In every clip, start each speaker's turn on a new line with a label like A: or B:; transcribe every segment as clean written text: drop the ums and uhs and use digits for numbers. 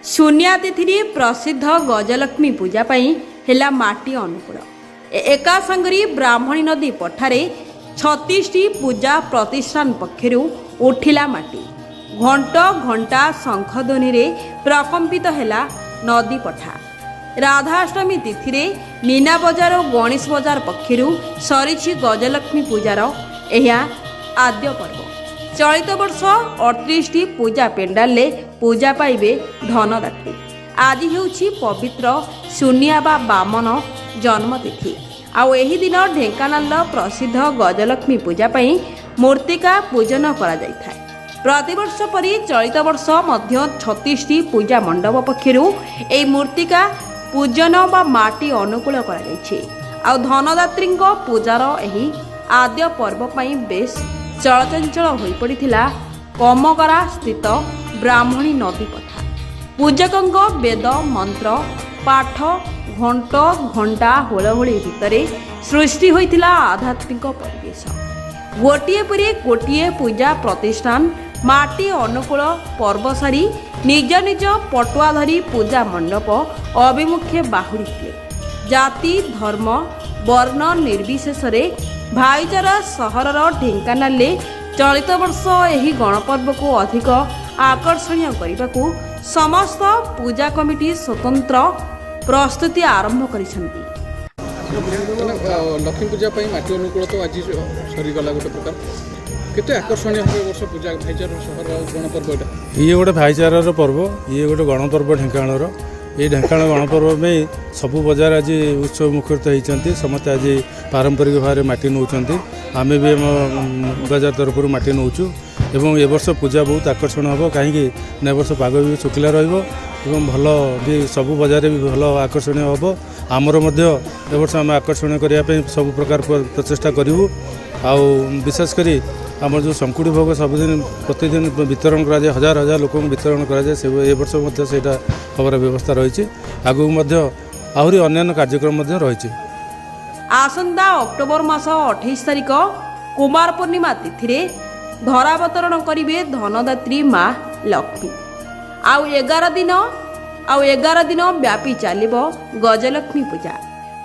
A: शून्या तिथि प्रसिद्ध गजलक्ष्मी पूजा पाई हेला माटी अनुकूल एका संगरी ब्राह्मणी नदी पठारे 36टी पूजा प्रतिष्ठान पक्षरु उठिला माटी घंट घंटा शंखध्वनि रे प्रकंपित हेला नदी पठा। राधाष्टमी तिथि रे मीना बजार और गणेश बजार पक्षरु सरीछि गजलक्ष्मी पूजार एहा आद्य पर्व। चलित वर्ष 38टी पूजा पेंडाल पूजा पाइबे धनदात्री। आज हेउछि पवित्र शून्या बा बामन जन्मतिथि। आउ एही दिन ढेंकानाल प्रसिद्ध गजलक्ष्मी पूजा पाई मूर्तिका पूजन करा जायथाय। प्रतिवर्ष परि चलित वर्ष मध्य 36टी पूजा मंडप पक्षरु एई मूर्तिका पूजन बा माटी अनुकूल करा जायछि। आउ धनदात्रीଙ୍କ पूजार एही आद्य पर्व पाई बेस चलचंचल होई पड़िथिला कमगरा स्थित ब्राह्मणी नदी पठा। पूजकଙ୍କ वेद मंत्र पाठ घंट घंटा होलहोली भितरे सृष्टि होइथिला आध्यात्मिक परिवेश। गोटिए परे गोटिए पूजा प्रतिष्ठान माटी अनुकूल पर्व सारी निज निज पटुआ धरी पूजा मंडप अभिमुखे बाहुड़िथिले। जाति धर्म वर्ण निर्विशेष भाईचारा सहरर ढेंकानाल चलित वर्ष एही गणपर्व को अधिक आकर्षणीय करने समस्त पूजा कमिटी स्वतंत्र प्रस्तुति आरंभ करिसेंती।
B: लक्ष्मी पूजा माटी अनुकूल तो आज सरीगला गोटे प्रकार केते आकर्षणीय वर्ष पूजा भाईचारा सहर गणपर्व
C: ये गोटे भाईचारार पर्व ये गोटे गणपर्व ढेंकानाल ये ढेंकानाल गणपर्व में सबू बजार आज उत्सव मुखरित होती समस्त आज पारंपरिक भाव में माटी नौ आम भी बजार तरफ माटी नौचु एवं ए वर्ष पूजा बहुत आकर्षण हम कहीं ए वर्ष पाग भी शुखला रही भल भी सबू बजार भी भल आकर्षणीय हम आमर ए वर्ष आम आकर्षणीय करने सब प्रकार प्रचेषा करूँ आउ विशेषकर आम जो शंकुड़ी भोग सबुदिन प्रतिदिन वितरण कराए हजार हजार लोक वितरण कराए ए वर्ष से खबर व्यवस्था रही आगू आहरी अन्य कार्यक्रम रही।
A: आसंता अक्टोबर मास 28 तारिख कुमार पूर्णिमा तिथि धरावतरण करिवे धनदात्री माँ लक्ष्मी। आउ 11 दिन व्यापी चलिबो गजलक्ष्मी पूजा।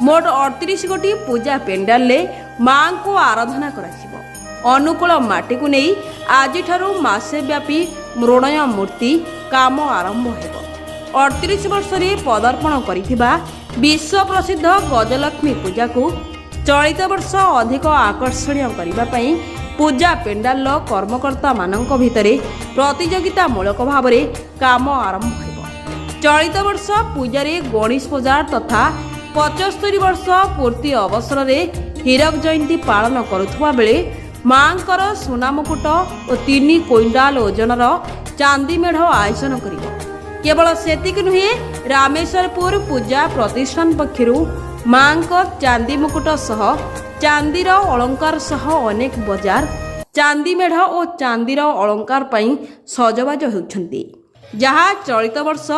A: मोट 38 गोटी पूजा पेंडाल माँ को आराधना कराजिबो। अनुकूल माटी को नहीं आज मासे व्यापी मृणय मूर्ति काम आरंभ हेबो। 38 वर्ष पदार्पण करिथिबा विश्व प्रसिद्ध गजलक्ष्मी पूजा को चलित वर्ष अधिक आकर्षणीय करने पई पूजा पेंडाल कर्मकर्ता मानक भितरे प्रतियोगिता मूलक भाव में काम आरंभ हेबो। चलित वर्ष पूजारे गणेश बजार तथा 75 वर्ष पूर्ति अवसर में हीरक जयंती पालन करुवा बेले मांकर सुना मुकुट और 3 क्विंटाल ओजनर चांदी मेढ़ आयोजन करिबो। केवल सेतिक नुहे रामेश्वरपुर पूजा प्रतिष्ठान पक्षरु मांक चांदी मुकुट सह चांदीर अलंकार सह अनेक बजार चांदी मेढ़ और चांदीर अलंकार पई सजबाज होउछंती जहा चलित वर्ष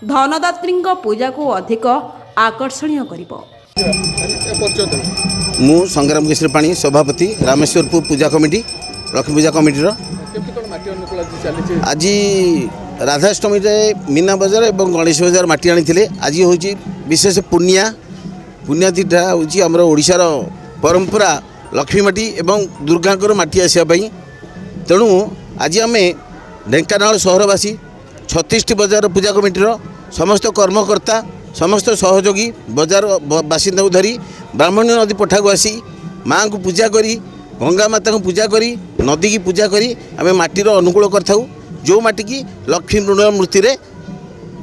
A: धनदात्री पूजा को अधिक आकर्षणीय करिबो।
D: मु संग्राम केशरी पाणी सभापति रामेश्वरपुर पूजा कमिटी लक्ष्मी पूजा कमिटी आज राधाष्टमी मीना बजार और गणेश बजार माटी आनी आज हूँ विशेष पुण्यातिथा हूँ आमर ओडिशार परंपरा लक्ष्मी माटी एवं दुर्गांकर माटी आसापी तेणु आज आम ढेंकानाल सहरवासी 36टी बजार पूजा कमिटीर समस्त कर्मकर्ता समस्त सहयोगी बजार बासिंदा धरी ब्राह्मणी नदी पठा को आसी माँ को पूजा करी गंगा माता को पूजा करी नदी की पूजा करी आम माटीर अनुकूल कर जो माटी की लक्ष्मी मृणय मूर्ति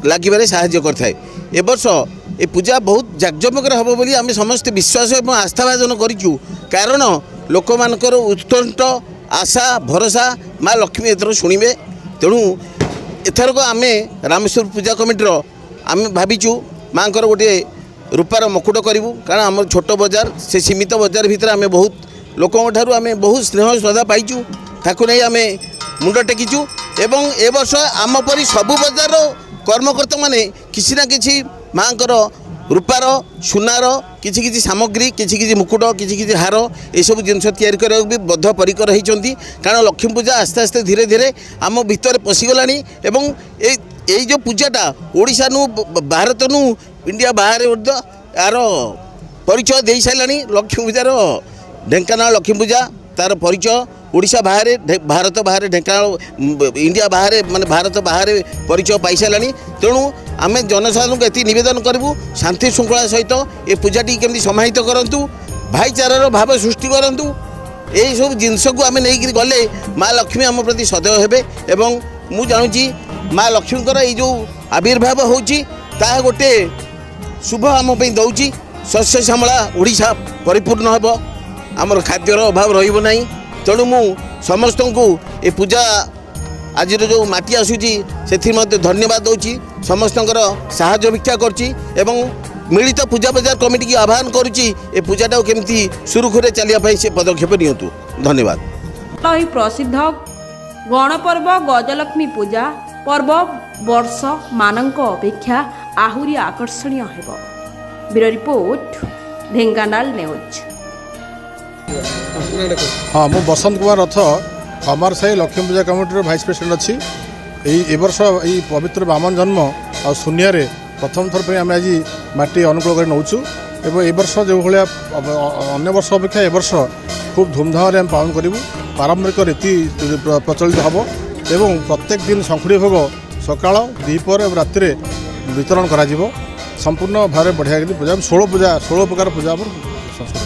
D: लगे साहाय्य करए। ए वर्ष ये पूजा बहुत जाकजमक हम बोली आम समस्त विश्वास और आस्था भाजन करूँ कारण लोक मानकर उत्कंठ आशा भरोसा माँ लक्ष्मी एथर शुणे तेणु एथरक आम रामेश्वर पूजा कमिटीर आम भाविचु माँ गोटे रूपार मकुट करूँ कारण आम छोट बजार से सीमित बजार भितर आम बहुत लोकों ठारू आम बहुत स्नेह श्रद्धा पाइचु ताकू नहीं आम मुंड टेकीचु एवं ए वर्ष आम परी सबु बजार कर्मकर्ता माने किसी ना किसी माँ रूपार सुनार किसी सामग्री किसी मुकुट किसी हार यू जिनस तैयारी करने भी बद्धपरिकर होती कारण लक्ष्मी पूजा आस्ते आस्ते धीरे धीरे आम भितर पशिगला एवं এই যে পূজাটা ওড়িশা নু भारत নু इंडिया बाहर यार परिचय दे सारे लक्ष्मी पूजार ढेंकानाल लक्ष्मी पूजा तार परिचय ओडिशा बाहर भारत बाहर ढेंकानाल इंडिया बाहर माने भारत बाहर परिचय पाई सारे तेणु आम जनसाधारण को ये नवेदन करूँ शांति श्रृंखला सहित ये पूजाटी केमती समाहित करूँ भाईचारार भाव सृष्टि करूँ यही सब जिनस को आम नहीं गले माँ लक्ष्मी आम प्रति सदैव हेबे एवं मु जानुची माँ लक्ष्मीकर ये जो आविर्भाव होची ता गोटे शुभ आम दौची शस्य श्यामला ओडिशा परिपूर्ण हेब आमर खाद्यर अभाव रहिबो नाही तेणु मु समस्त को ये पूजा आज जो माटी आसूची से धन्यवाद दूची समस्त साहाय्य भिक्षा करची एवं मिलित पूजा बाजार कमिटी की आह्वान करुच्ची ए पूजाटा केमती सुरुखुरे चलिया से पदक्षेप नियंतु धन्यवाद।
A: ଏହି ପ୍ରସିଦ୍ଧ ଗଣପର୍ବ ଗଜଲକ୍ଷ୍ମୀ ପୂଜା ପର୍ବ ବର୍ଷ ମାନଙ୍କ ଅପେକ୍ଷା ଆହୁରି ଆକର୍ଷଣୀୟ ହେବ। Bureau report Dhenkanal news.
E: हाँ मु बसंत कुमार रथ कमर साई लक्ष्मी पूजा कमिटी भाइस प्रेसिडेंट अच्छी ए वर्ष यही पवित्र बामन जन्म आ शून्य प्रथम थर पर आम आज माटी अनुकूल कर नौचु एवं ए वर्ष जो भाया अन्य वर्ष अपेक्षा ए वर्ष खूब धूमधाम आम पालन करूँ पारंपरिक रीति प्रचलित हम एवं प्रत्येक दिन शंखुड़ी भोग सकाल द्विपहर और राति वितरण करा संपूर्ण भाव बढ़िया पूजा 16 प्रकार पूजा संस्कृत